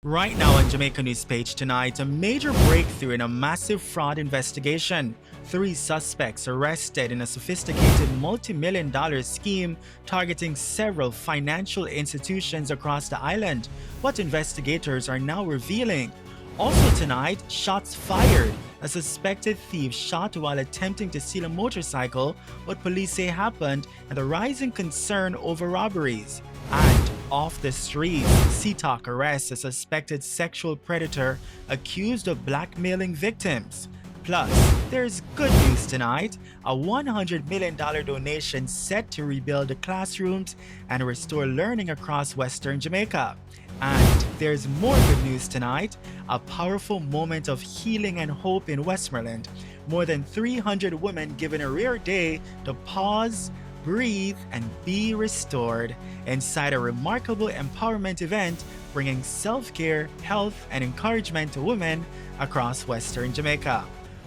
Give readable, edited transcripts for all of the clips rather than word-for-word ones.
Right now on Jamaica News Page tonight, a major breakthrough in a massive fraud investigation. 3 suspects arrested in a sophisticated multi-million-dollar scheme targeting several financial institutions across the island. What investigators are now revealing. Also tonight, shots fired. A suspected thief shot while attempting to steal a motorcycle, what police say happened, and the rising concern over robberies. And off the streets, CTOC arrests a suspected sexual predator accused of blackmailing victims. Plus, there's good news tonight, a $100 million donation set to rebuild the classrooms and restore learning across Western Jamaica. And there's more good news tonight, a powerful moment of healing and hope in Westmoreland. More than 300 women given a rare day to pause, breathe, and be restored inside a remarkable empowerment event bringing self-care, health, and encouragement to women across Western Jamaica.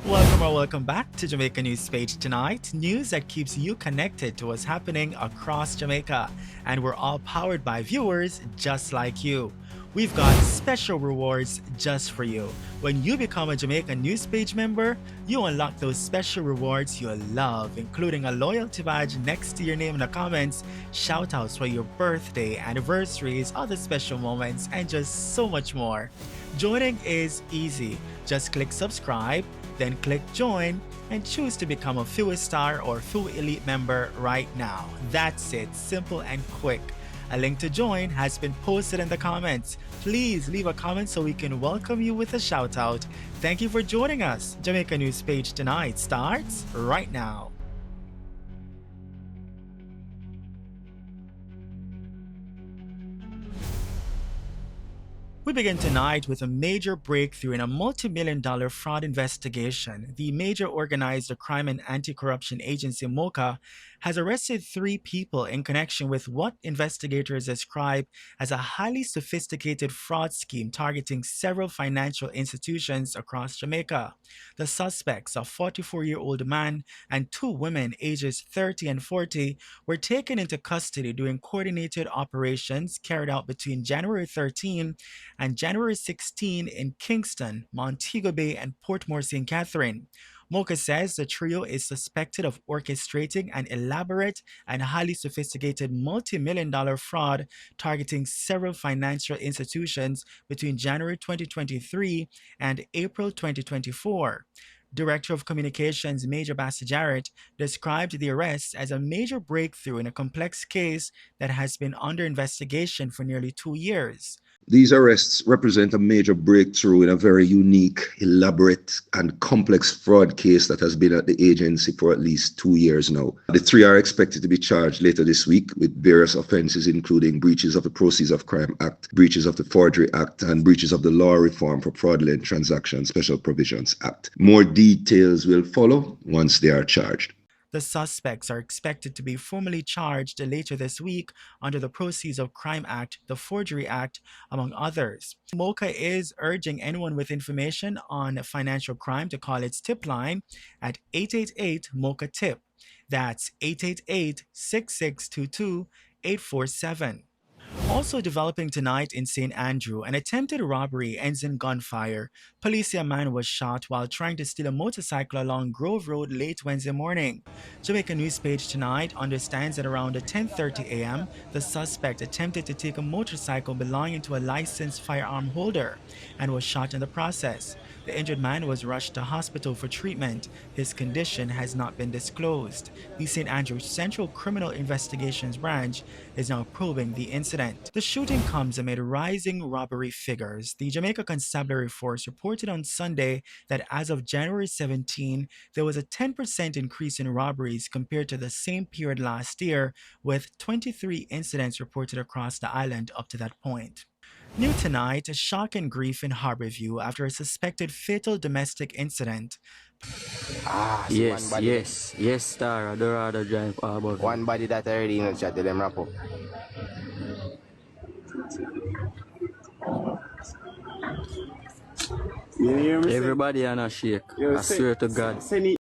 Welcome back to Jamaica News Page tonight, news that keeps you connected to what's happening across Jamaica, and we're all powered by viewers just like you. We've got special rewards just for you. When you become a Jamaica News Page member, you unlock those special rewards you'll love, including a loyalty badge next to your name in the comments, shoutouts for your birthday, anniversaries, other special moments, and just so much more. Joining is easy. Just click subscribe, then click join, and choose to become a Full Star or Full Elite member right now. That's it, simple and quick. A link to join has been posted in the comments. Please leave a comment so we can welcome you with a shout out. Thank you for joining us. Jamaica News Page tonight starts right now. We begin tonight with a major breakthrough in a multi-million-dollar fraud investigation. The major organized crime and anti-corruption agency MOCA has arrested 3 people in connection with what investigators describe as a highly sophisticated fraud scheme targeting several financial institutions across Jamaica. The suspects, a 44-year-old man and 2 women ages 30 and 40, were taken into custody during coordinated operations carried out between January 13 and January 16 in Kingston, Montego Bay, and Portmore St. Catherine. MOCA says the trio is suspected of orchestrating an elaborate and highly sophisticated multi-million-dollar fraud targeting several financial institutions between January 2023 and April 2024. Director of Communications Major Bassett Jarrett described the arrest as a major breakthrough in a complex case that has been under investigation for nearly 2 years. These arrests represent a major breakthrough in a very unique, elaborate, and complex fraud case that has been at the agency for at least 2 years now. The 3 are expected to be charged later this week with various offenses, including breaches of the Proceeds of Crime Act, breaches of the Forgery Act, and breaches of the Law Reform for Fraudulent Transaction Special Provisions Act. More details will follow once they are charged. The suspects are expected to be formally charged later this week under the Proceeds of Crime Act, the Forgery Act, among others. MOCA is urging anyone with information on financial crime to call its tip line at 888-MOCA-TIP. That's 888-6622-847. Also developing tonight in St. Andrew, an attempted robbery ends in gunfire. Police say a man was shot while trying to steal a motorcycle along Grove Road late Wednesday morning. Jamaica News Page tonight understands that around 10:30 a.m., the suspect attempted to take a motorcycle belonging to a licensed firearm holder and was shot in the process. The injured man was rushed to hospital for treatment. His condition has not been disclosed. The St. Andrew Central Criminal Investigations Branch is now probing the incident. The shooting comes amid rising robbery figures. The Jamaica Constabulary Force reported on Sunday that as of January 17, there was a 10% increase in robberies compared to the same period last year, with 23 incidents reported across the island up to that point. New tonight, a shock and grief in Harborview after a suspected fatal domestic incident. Yes, star. I'd rather drive Harborview. One body that already in the chat, them wrap up. Everybody on a shake. I swear to God.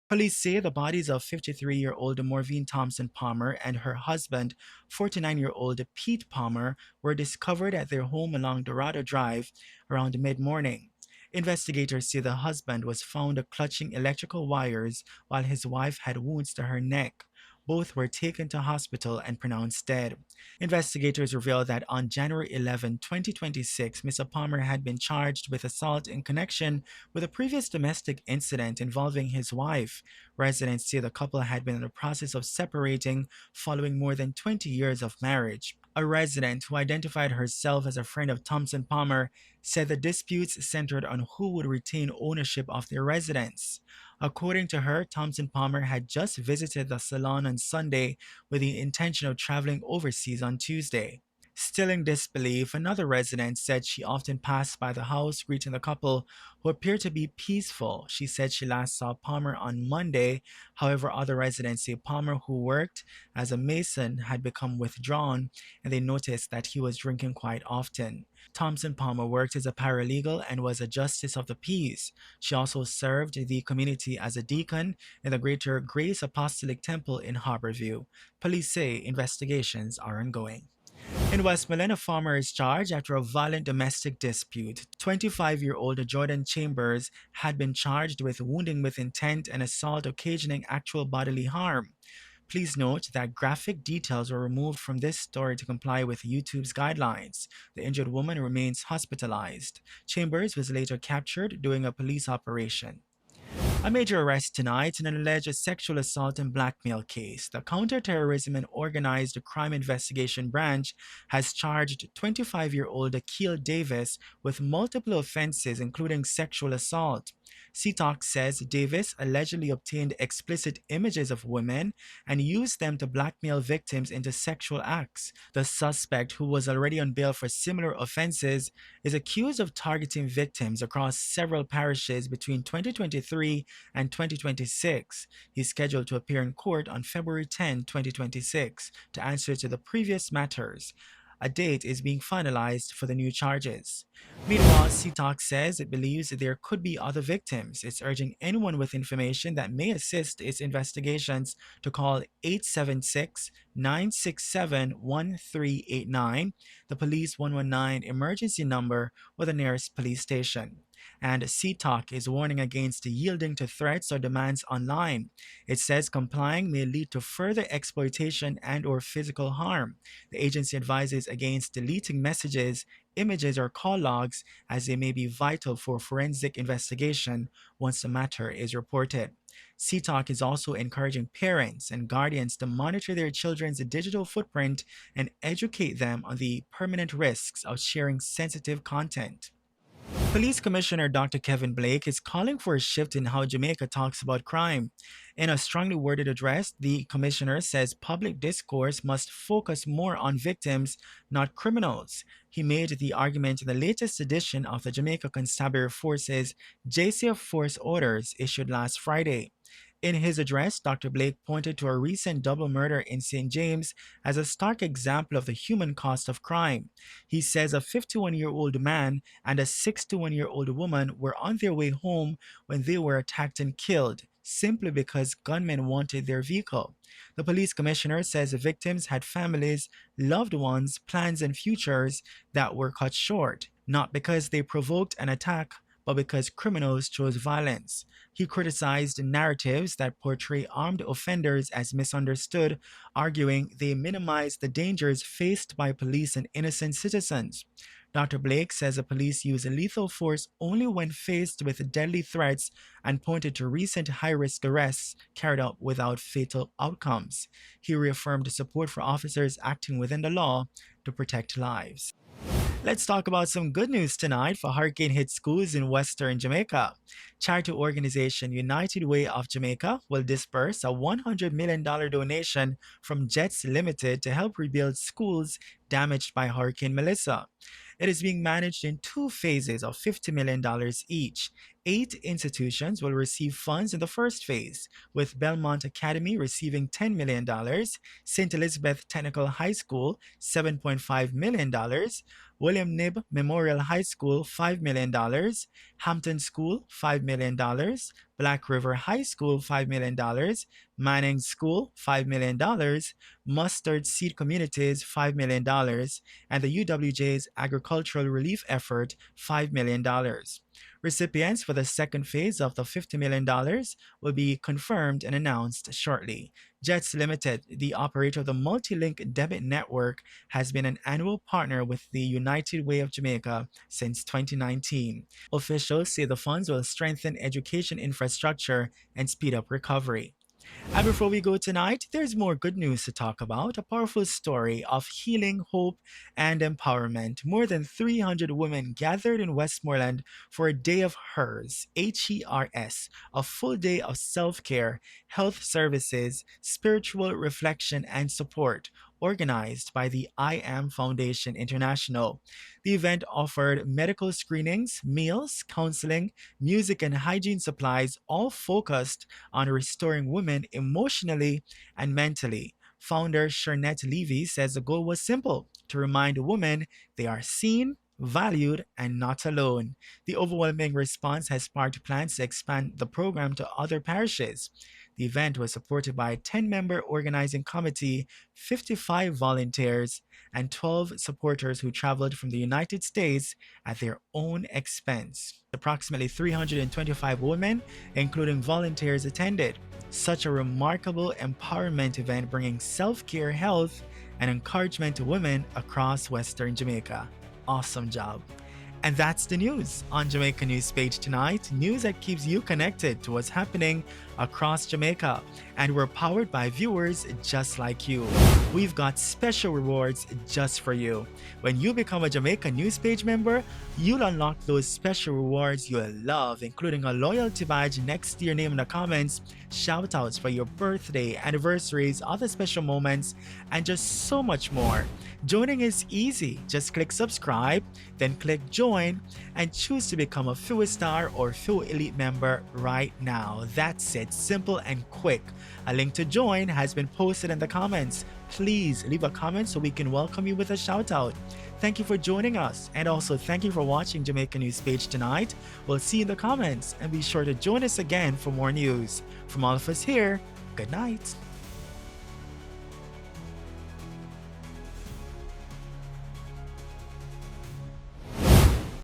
Police say the bodies of 53-year-old Morvine Thompson Palmer and her husband, 49-year-old Peat Palmer, were discovered at their home along Dorado Drive around mid-morning. Investigators say the husband was found clutching electrical wires while his wife had wounds to her neck. Both were taken to hospital and pronounced dead. Investigators revealed that on January 11, 2026, Mr. Palmer had been charged with assault in connection with a previous domestic incident involving his wife. Residents say the couple had been in the process of separating following more than 20 years of marriage. A resident who identified herself as a friend of Thompson Palmer said the disputes centered on who would retain ownership of their residence. According to her, Thompson Palmer had just visited the salon on Sunday with the intention of traveling overseas on Tuesday. Still in disbelief, another resident said she often passed by the house greeting the couple, who appeared to be peaceful. She said she last saw Palmer on Monday. However, other residents say Palmer, who worked as a mason, had become withdrawn, and they noticed that he was drinking quite often. Thompson Palmer worked as a paralegal and was a justice of the peace. She also served the community as a deacon in the Greater Grace Apostolic Temple in Harborview. Police say investigations are ongoing. In Westmoreland, a farmer is charged after a violent domestic dispute. 25-year-old Jordan Chambers had been charged with wounding with intent and assault occasioning actual bodily harm. Please note that graphic details were removed from this story to comply with YouTube's guidelines. The injured woman remains hospitalized. Chambers was later captured during a police operation. A major arrest tonight in an alleged sexual assault and blackmail case. The Counterterrorism and Organized Crime Investigation Branch has charged 25-year-old Akil Davis with multiple offenses, including sexual assault. CTOC says Davis allegedly obtained explicit images of women and used them to blackmail victims into sexual acts. The suspect, who was already on bail for similar offenses, is accused of targeting victims across several parishes between 2023 and 2026. He's scheduled to appear in court on February 10, 2026, to answer to the previous matters. A date is being finalized for the new charges. Meanwhile, CTOC says it believes that there could be other victims. It's urging anyone with information that may assist its investigations to call 876-967-1389, the police 119 emergency number, or the nearest police station. And CTOC is warning against yielding to threats or demands online. It says complying may lead to further exploitation and or physical harm. The agency advises against deleting messages, images, or call logs, as they may be vital for forensic investigation once the matter is reported. CTOC is also encouraging parents and guardians to monitor their children's digital footprint and educate them on the permanent risks of sharing sensitive content. Police Commissioner Dr. Kevin Blake is calling for a shift in how Jamaica talks about crime. In a strongly worded address, the commissioner says public discourse must focus more on victims, not criminals. He made the argument in the latest edition of the Jamaica Constabulary Force's JCF Force Orders issued last Friday. In his address, Dr. Blake pointed to a recent double murder in St. James as a stark example of the human cost of crime. He says a 51-year-old man and a 61-year-old woman were on their way home when they were attacked and killed, simply because gunmen wanted their vehicle. The police commissioner says the victims had families, loved ones, plans, and futures that were cut short, not because they provoked an attack, but because criminals chose violence. He criticized narratives that portray armed offenders as misunderstood, arguing they minimize the dangers faced by police and innocent citizens. Dr. Blake says the police use lethal force only when faced with deadly threats and pointed to recent high-risk arrests carried out without fatal outcomes. He reaffirmed support for officers acting within the law to protect lives. Let's talk about some good news tonight for hurricane-hit schools in western Jamaica. Charity organization United Way of Jamaica will disperse a $100 million donation from Jets Limited to help rebuild schools damaged by Hurricane Melissa. It is being managed in two phases of $50 million each. 8 institutions will receive funds in the first phase, with Belmont Academy receiving $10 million, St. Elizabeth Technical High School $7.5 million, William Knibb Memorial High School $5 million, Hampton School $5 million, Black River High School $5 million, Manning School $5 million, Mustard Seed Communities $5 million, and the UWJ's Agricultural Relief Effort $5 million. Recipients for the second phase of the $50 million will be confirmed and announced shortly. Jets Limited, the operator of the multi-link debit network, has been an annual partner with the United Way of Jamaica since 2019. Officials say the funds will strengthen education infrastructure and speed up recovery. And before we go tonight, there's more good news to talk about. A powerful story of healing, hope, and empowerment. More than 300 women gathered in Westmoreland for a day of HERS, HERS, a full day of self-care, health services, spiritual reflection, and support, organized by the I Am Foundation International. The event offered medical screenings, meals, counseling, music, and hygiene supplies, all focused on restoring women emotionally and mentally. Founder Shernette Levy says the goal was simple: to remind women they are seen, valued, and not alone. The overwhelming response has sparked plans to expand the program to other parishes. The event was supported by a 10-member organizing committee, 55 volunteers, and 12 supporters who traveled from the United States at their own expense. Approximately 325 women, including volunteers, attended. Such a remarkable empowerment event bringing self-care, health, and encouragement to women across Western Jamaica. Awesome job. And that's the news on Jamaica News Page tonight. News that keeps you connected to what's happening across Jamaica. And we're powered by viewers just like you. We've got special rewards just for you. When you become a Jamaica News Page member, you'll unlock those special rewards you'll love, including a loyalty badge next to your name in the comments, shout outs for your birthday, anniversaries, other special moments, and just so much more. Joining is easy. Just click subscribe, then click join, and choose to become a Fuel Star or Fuel Elite member right now. That's it, simple and quick. A link to join has been posted in the comments. Please leave a comment so we can welcome you with a shout out. Thank you for joining us, and also thank you for watching Jamaica News Page tonight. We'll see you in the comments, and be sure to join us again for more news. From all of us here, good night.